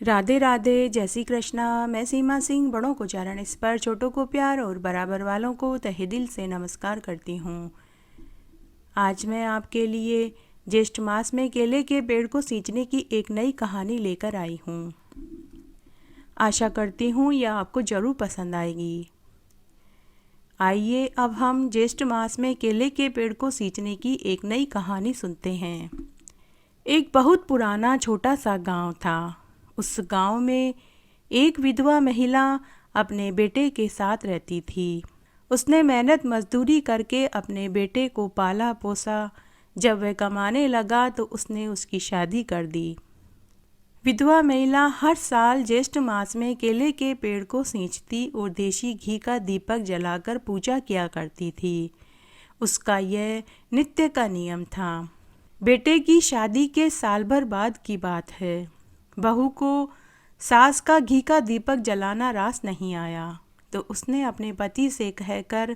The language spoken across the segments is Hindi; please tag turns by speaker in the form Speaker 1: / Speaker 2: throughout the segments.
Speaker 1: राधे राधे, जय श्री कृष्णा। मैं सीमा सिंह बड़ों को चरण स्पर्श, छोटों को प्यार और बराबर वालों को तहे दिल से नमस्कार करती हूँ। आज मैं आपके लिए ज्येष्ठ मास में केले के पेड़ को सींचने की एक नई कहानी लेकर आई हूँ। आशा करती हूँ यह आपको ज़रूर पसंद आएगी। आइए अब हम ज्येष्ठ मास में केले के पेड़ को सींचने की एक नई कहानी सुनते हैं। एक बहुत पुराना छोटा सा गांव था। उस गांव में एक विधवा महिला अपने बेटे के साथ रहती थी। उसने मेहनत मजदूरी करके अपने बेटे को पाला पोसा। जब वह कमाने लगा तो उसने उसकी शादी कर दी। विधवा महिला हर साल ज्येष्ठ मास में केले के पेड़ को सींचती और देशी घी का दीपक जलाकर पूजा किया करती थी। उसका यह नित्य का नियम था। बेटे की शादी के साल भर बाद की बात है। बहू को सास का घी का दीपक जलाना रास नहीं आया तो उसने अपने पति से कहकर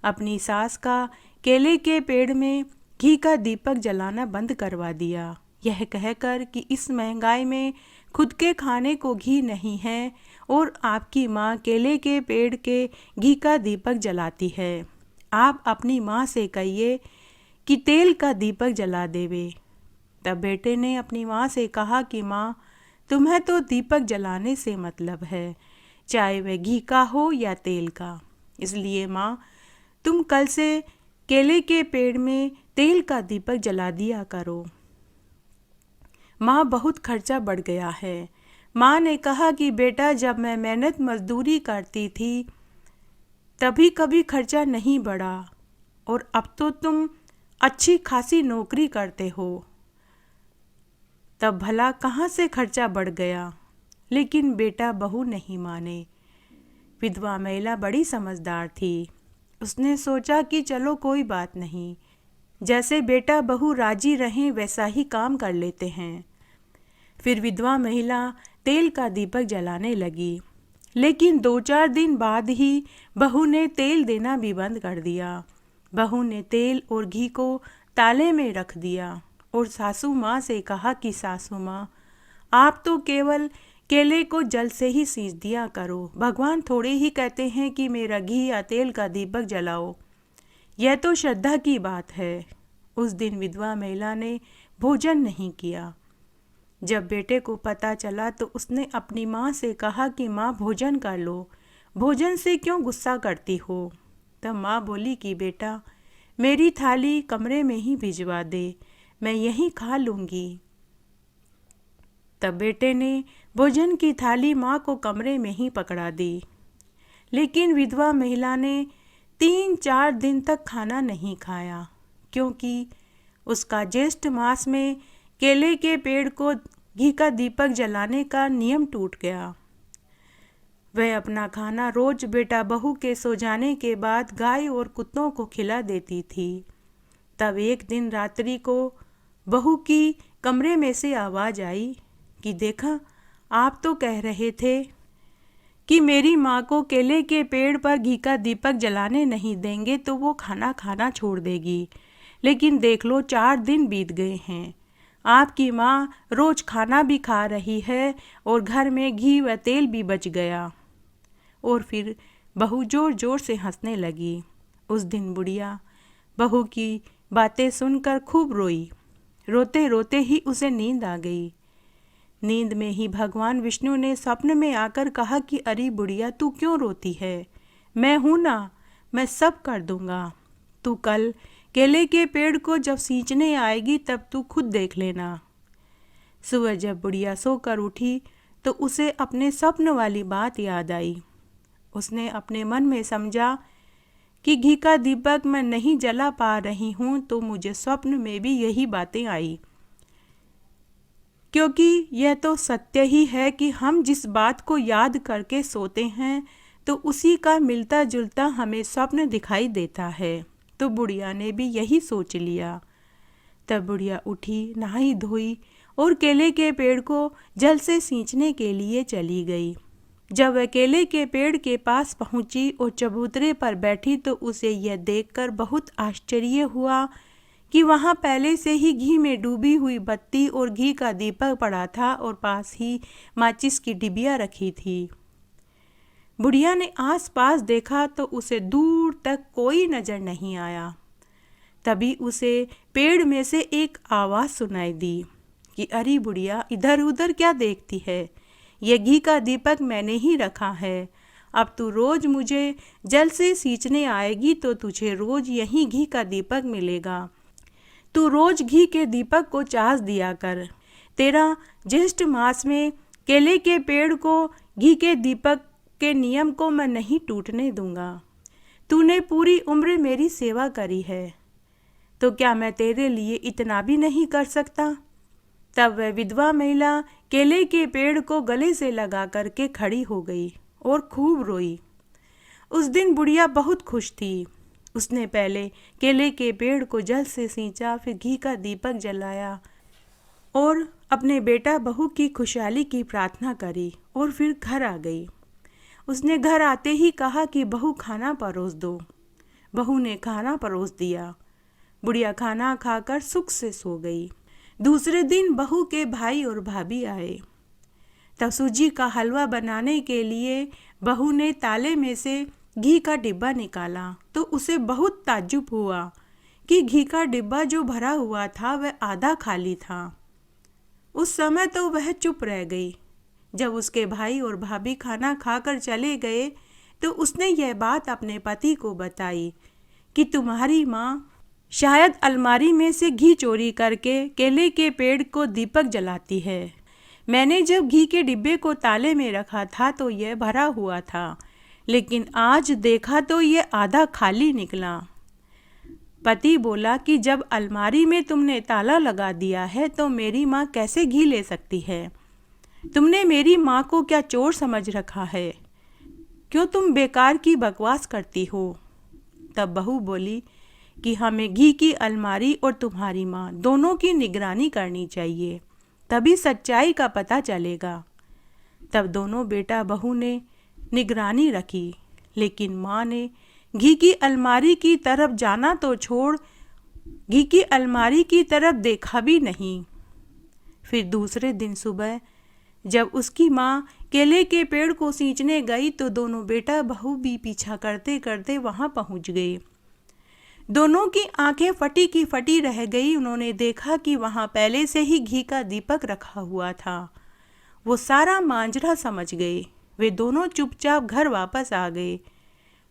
Speaker 1: अपनी सास का केले के पेड़ में घी का दीपक जलाना बंद करवा दिया। यह कहकर कि इस महंगाई में खुद के खाने को घी नहीं है और आपकी माँ केले के पेड़ के घी का दीपक जलाती है। आप अपनी माँ से कहिए कि तेल का दीपक जला देवे। तब बेटे ने अपनी माँ से कहा कि माँ, तुम्हें तो दीपक जलाने से मतलब है, चाहे वह घी का हो या तेल का। इसलिए माँ, तुम कल से केले के पेड़ में तेल का दीपक जला दिया करो। माँ, बहुत खर्चा बढ़ गया है। माँ ने कहा कि बेटा, जब मैं मेहनत मजदूरी करती थी तभी कभी खर्चा नहीं बढ़ा और अब तो तुम अच्छी खासी नौकरी करते हो, तब भला कहाँ से खर्चा बढ़ गया। लेकिन बेटा बहू नहीं माने। विधवा महिला बड़ी समझदार थी। उसने सोचा कि चलो कोई बात नहीं, जैसे बेटा बहू राजी रहें वैसा ही काम कर लेते हैं। फिर विधवा महिला तेल का दीपक जलाने लगी। लेकिन 2-4 दिन बाद ही बहू ने तेल देना भी बंद कर दिया। बहू ने तेल और घी को ताले में रख दिया और सासू माँ से कहा कि सासू माँ, आप तो केवल केले को जल से ही सींच दिया करो। भगवान थोड़े ही कहते हैं कि मेरा घी या तेल का दीपक जलाओ। यह तो श्रद्धा की बात है। उस दिन विधवा महिला ने भोजन नहीं किया। जब बेटे को पता चला तो उसने अपनी माँ से कहा कि माँ, भोजन कर लो, भोजन से क्यों गुस्सा करती हो। तब माँ बोली कि बेटा, मेरी थाली कमरे में ही भिजवा दे, मैं यहीं खा लूँगी। तब बेटे ने भोजन की थाली माँ को कमरे में ही पकड़ा दी। लेकिन विधवा महिला ने 3-4 दिन तक खाना नहीं खाया, क्योंकि उसका ज्येष्ठ मास में केले के पेड़ को घी का दीपक जलाने का नियम टूट गया। वह अपना खाना रोज बेटा बहू के सो जाने के बाद गाय और कुत्तों को खिला देती थी। तब एक दिन रात्रि को बहू की कमरे में से आवाज़ आई कि देखा, आप तो कह रहे थे कि मेरी माँ को केले के पेड़ पर घी का दीपक जलाने नहीं देंगे तो वो खाना खाना छोड़ देगी। लेकिन देख लो, 4 दिन बीत गए हैं। आपकी माँ रोज खाना भी खा रही है और घर में घी व तेल भी बच गया। और फिर बहू जोर जोर से हंसने लगी। उस दिन बुढ़िया बहू की बातें सुनकर खूब रोई। रोते रोते ही उसे नींद आ गई। नींद में ही भगवान विष्णु ने स्वप्न में आकर कहा कि अरे बुढ़िया, तू क्यों रोती है, मैं हूँ ना, मैं सब कर दूंगा। तू कल केले के पेड़ को जब सींचने आएगी तब तू खुद देख लेना। सुबह जब बुढ़िया सोकर उठी तो उसे अपने स्वप्न वाली बात याद आई। उसने अपने मन में समझा कि घी का दीपक मैं नहीं जला पा रही हूँ तो मुझे स्वप्न में भी यही बातें आई, क्योंकि यह तो सत्य ही है कि हम जिस बात को याद करके सोते हैं तो उसी का मिलता जुलता हमें स्वप्न दिखाई देता है। तो बुढ़िया ने भी यही सोच लिया। तब बुढ़िया उठी, नहाई धोई और केले के पेड़ को जल से सींचने के लिए चली गई। जब वह केले के पेड़ के पास पहुंची और चबूतरे पर बैठी तो उसे यह देखकर बहुत आश्चर्य हुआ कि वहाँ पहले से ही घी में डूबी हुई बत्ती और घी का दीपक पड़ा था और पास ही माचिस की डिबिया रखी थी। बुढ़िया ने आसपास देखा तो उसे दूर तक कोई नजर नहीं आया। तभी उसे पेड़ में से एक आवाज़ सुनाई दी कि अरे बुढ़िया, इधर उधर क्या देखती है? ये घी का दीपक मैंने ही रखा है। अब तू रोज मुझे जल से सींचने आएगी तो तुझे रोज यही घी का दीपक मिलेगा। तू रोज घी के दीपक को चास दिया कर। तेरा ज्येष्ठ मास में केले के पेड़ को घी के दीपक के नियम को मैं नहीं टूटने दूंगा। तूने पूरी उम्र मेरी सेवा करी है, तो क्या मैं तेरे लिए इतना भी नहीं कर सकता? तब वह विधवा महिला केले के पेड़ को गले से लगा करके खड़ी हो गई और खूब रोई। उस दिन बुढ़िया बहुत खुश थी। उसने पहले केले के पेड़ को जल से सींचा, फिर घी का दीपक जलाया और अपने बेटा बहू की खुशहाली की प्रार्थना करी और फिर घर आ गई। उसने घर आते ही कहा कि बहू खाना परोस दो। बहू ने खाना परोस दिया। बुढ़िया खाना खाकर सुख से सो गई। दूसरे दिन बहू के भाई और भाभी आए। तब सूजी का हलवा बनाने के लिए बहू ने ताले में से घी का डिब्बा निकाला तो उसे बहुत ताज्जुब हुआ कि घी का डिब्बा जो भरा हुआ था वह आधा खाली था। उस समय तो वह चुप रह गई। जब उसके भाई और भाभी खाना खाकर चले गए तो उसने यह बात अपने पति को बताई कि तुम्हारी माँ शायद अलमारी में से घी चोरी करके केले के पेड़ को दीपक जलाती है। मैंने जब घी के डिब्बे को ताले में रखा था तो यह भरा हुआ था, लेकिन आज देखा तो यह आधा खाली निकला। पति बोला कि जब अलमारी में तुमने ताला लगा दिया है तो मेरी माँ कैसे घी ले सकती है? तुमने मेरी माँ को क्या चोर समझ रखा है? क्यों तुम बेकार की बकवास करती हो? तब बहू बोली कि हमें घी की अलमारी और तुम्हारी माँ दोनों की निगरानी करनी चाहिए, तभी सच्चाई का पता चलेगा। तब दोनों बेटा बहू ने निगरानी रखी, लेकिन माँ ने घी की अलमारी की तरफ जाना तो छोड़ घी की अलमारी की तरफ देखा भी नहीं। फिर दूसरे दिन सुबह जब उसकी माँ केले के पेड़ को सींचने गई तो दोनों बेटा बहू भी पीछा करते करते वहाँ पहुँच गए। दोनों की आंखें फटी की फटी रह गई। उन्होंने देखा कि वहाँ पहले से ही घी का दीपक रखा हुआ था। वो सारा मांजरा समझ गए। वे दोनों चुपचाप घर वापस आ गए।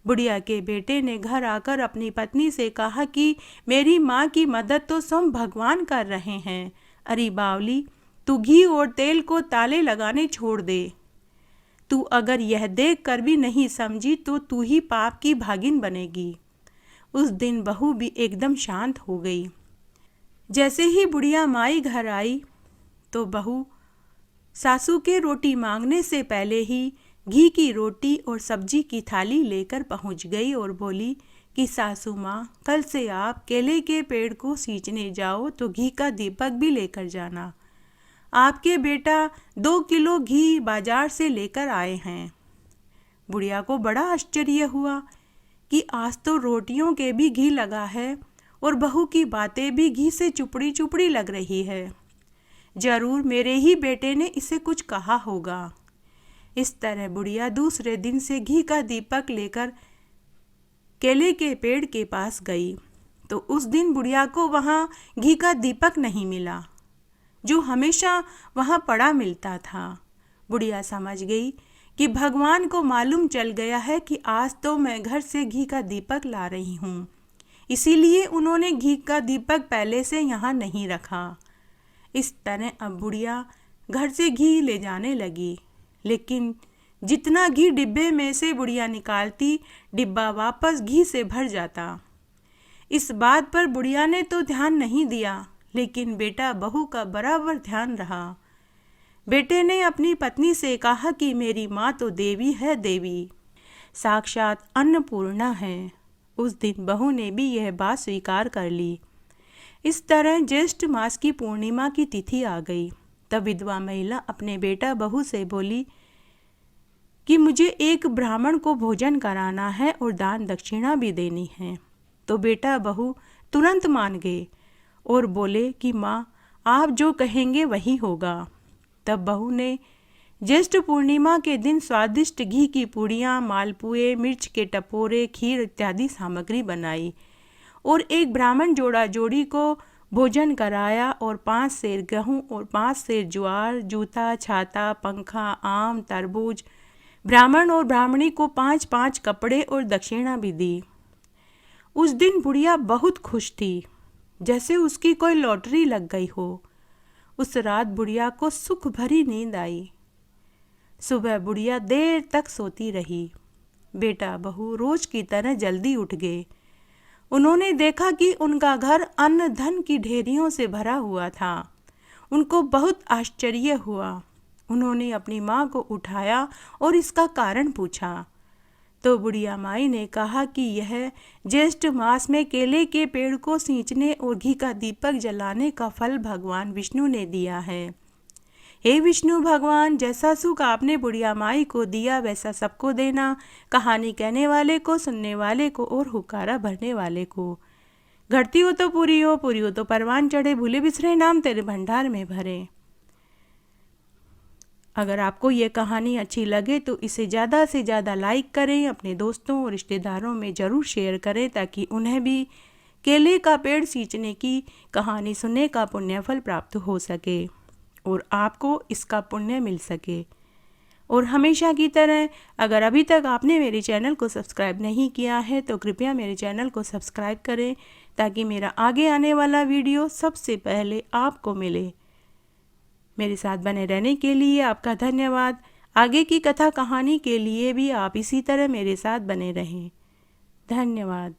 Speaker 1: बुढ़िया के बेटे ने घर आकर अपनी पत्नी से कहा कि मेरी माँ की मदद तो स्वयं भगवान कर रहे हैं। अरे बावली, तू घी और तेल को ताले लगाने छोड़ दे। तू अगर यह देख कर भी नहीं समझी तो तू ही पाप की भागिन बनेगी। उस दिन बहू भी एकदम शांत हो गई। जैसे ही बुढ़िया माई घर आई तो बहू सासू के रोटी मांगने से पहले ही घी की रोटी और सब्जी की थाली लेकर पहुंच गई और बोली कि सासू माँ, कल से आप केले के पेड़ को सींचने जाओ तो घी का दीपक भी लेकर जाना। आपके बेटा 2 किलो घी बाजार से लेकर आए हैं। बुढ़िया को बड़ा आश्चर्य हुआ कि आज तो रोटियों के भी घी लगा है और बहू की बातें भी घी से चुपड़ी चुपड़ी लग रही है। जरूर मेरे ही बेटे ने इसे कुछ कहा होगा। इस तरह बुढ़िया दूसरे दिन से घी का दीपक लेकर केले के पेड़ के पास गई तो उस दिन बुढ़िया को वहाँ घी का दीपक नहीं मिला, जो हमेशा वहाँ पड़ा मिलता था। बुढ़िया समझ गई कि भगवान को मालूम चल गया है कि आज तो मैं घर से घी का दीपक ला रही हूँ, इसीलिए उन्होंने घी का दीपक पहले से यहाँ नहीं रखा। इस तरह अब बुढ़िया घर से घी ले जाने लगी, लेकिन जितना घी डिब्बे में से बुढ़िया निकालती, डिब्बा वापस घी से भर जाता। इस बात पर बुढ़िया ने तो ध्यान नहीं दिया, लेकिन बेटा बहू का बराबर ध्यान रहा। बेटे ने अपनी पत्नी से कहा कि मेरी माँ तो देवी है, देवी साक्षात अन्नपूर्णा है। उस दिन बहू ने भी यह बात स्वीकार कर ली। इस तरह ज्येष्ठ मास की पूर्णिमा की तिथि आ गई। तब विधवा महिला अपने बेटा बहू से बोली कि मुझे एक ब्राह्मण को भोजन कराना है और दान दक्षिणा भी देनी है। तो बेटा बहू तुरंत मान गए। और बोले कि माँ, आप जो कहेंगे वही होगा। तब बहू ने ज्येष्ठ पूर्णिमा के दिन स्वादिष्ट घी की पूड़ियाँ, मालपुए, मिर्च के टपोरे, खीर इत्यादि सामग्री बनाई और एक ब्राह्मण जोड़ी को भोजन कराया और 5 सेर गेहूँ और 5 सेर ज्वार, जूता, छाता, पंखा, आम, तरबूज, ब्राह्मण और ब्राह्मणी को 5-5 कपड़े और दक्षिणा भी दी। उस दिन बुढ़िया बहुत खुश थी, जैसे उसकी कोई लॉटरी लग गई हो। उस रात बुढ़िया को सुख भरी नींद आई। सुबह बुढ़िया देर तक सोती रही। बेटा बहू रोज की तरह जल्दी उठ गए। उन्होंने देखा कि उनका घर अन्न धन की ढेरियों से भरा हुआ था। उनको बहुत आश्चर्य हुआ। उन्होंने अपनी माँ को उठाया और इसका कारण पूछा। तो बुढ़िया माई ने कहा कि यह ज्येष्ठ मास में केले के पेड़ को सींचने और घी का दीपक जलाने का फल भगवान विष्णु ने दिया है। हे विष्णु भगवान, जैसा सुख आपने बुढ़िया माई को दिया वैसा सबको देना, कहानी कहने वाले को, सुनने वाले को और हुक्कारा भरने वाले को। घटती हो तो पूरी हो तो परवान चढ़े, भूले बिसरे नाम तेरे भंडार में भरे। अगर आपको ये कहानी अच्छी लगे तो इसे ज़्यादा से ज़्यादा लाइक करें, अपने दोस्तों और रिश्तेदारों में ज़रूर शेयर करें ताकि उन्हें भी केले का पेड़ सींचने की कहानी सुनने का पुण्य फल प्राप्त हो सके और आपको इसका पुण्य मिल सके। और हमेशा की तरह अगर अभी तक आपने मेरे चैनल को सब्सक्राइब नहीं किया है तो कृपया मेरे चैनल को सब्सक्राइब करें ताकि मेरा आगे आने वाला वीडियो सबसे पहले आपको मिले। मेरे साथ बने रहने के लिए आपका धन्यवाद। आगे की कथा कहानी के लिए भी आप इसी तरह मेरे साथ बने रहें। धन्यवाद।